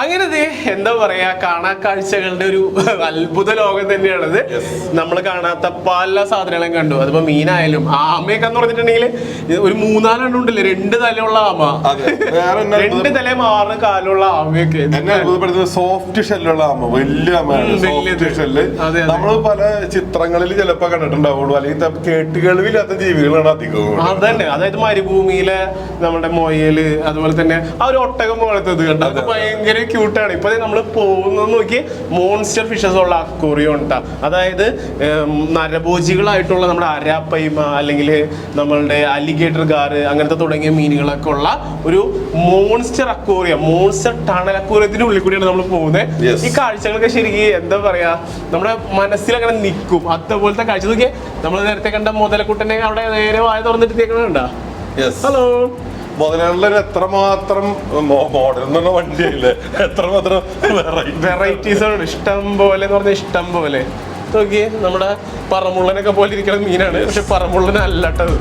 അങ്ങനെ എന്താ പറയാ, കാണാ കാഴ്ചകളുടെ ഒരു അത്ഭുത ലോകം തന്നെയാണത്. നമ്മൾ കാണാത്ത പല സാധനങ്ങളും കണ്ടു. അതിപ്പോ മീനായാലും ആമയൊക്കെ എന്ന് പറഞ്ഞിട്ടുണ്ടെങ്കിൽ ഒരു 3-4 ഉണ്ടല്ലേ, 2 തലയുള്ള ആമ, 2 തല 6 കാലുള്ള ആമയൊക്കെ. സോഫ്റ്റ് ഷെല്ലുള്ള ആമ, വലിയ ആമയാണ് സോഫ്റ്റ് ഷെല്ല്. നമ്മൾ പല ചിത്രങ്ങളിൽ ചിലപ്പോ കണ്ടിട്ടുണ്ടാവുള്ളൂ, അല്ലെങ്കിൽ കേട്ടുകേൾവില്ലാത്ത ജീവികളാണ് അധികവും. അതന്നെ, അതായത് മരുഭൂമിയിലെ നമ്മുടെ മൊയല്, അതുപോലെ തന്നെ ആ ഒരു ഒട്ടകം പോലത്തത് കണ്ടോ, അത് ഭയങ്കര ക്യൂട്ടാണ്. ഇപ്പൊ നമ്മൾ പോകുന്നത് നോക്കി മോൺസ്റ്റർ ഫിഷസ് ഉള്ള അക്വേറിയം ഉണ്ടാ, അതായത് നരഭോജികളായിട്ടുള്ള നമ്മുടെ അരാപ്പൈമ അല്ലെങ്കിൽ നമ്മളുടെ അലിഗേറ്റർ ഗാറ് അങ്ങനത്തെ തുടങ്ങിയ മീനുകളൊക്കെ ഉള്ള ഒരു മോൺസ്റ്റർ അക്വേറിയം, മോൺസ്റ്റർ ടണൽ അക്വേറിയത്തിന്റെ ഉള്ളിൽ കൂടിയാണ് നമ്മൾ പോകുന്നത്. ഈ കാഴ്ചകളൊക്കെ ശരിക്കും എന്താ പറയാ, നമ്മുടെ മനസ്സിൽ അങ്ങനെ നിൽക്കും. അതുപോലത്തെ കാഴ്ച നോക്കിയേ, നമ്മൾ നേരത്തെ കണ്ട മുതലക്കുട്ടനെ അവിടെ നേരെ വായ തുറന്നിട്ട് ഹലോ. മുതലുകളിൽ എത്രമാത്രം മോഡൽ എന്ന് പറഞ്ഞ വണ്ടിയില്ലേ, എത്രമാത്രം വെറൈറ്റീസ് ആണ്, ഇഷ്ടം പോലെ എന്ന് പറഞ്ഞാൽ ഇഷ്ടം പോലെ. നോക്കിയേ, നമ്മുടെ പറമുള്ളനൊക്കെ പോലെ ഇരിക്കുന്ന മീനാണ്, പക്ഷെ പറമുള്ളനല്ലട്ടത്.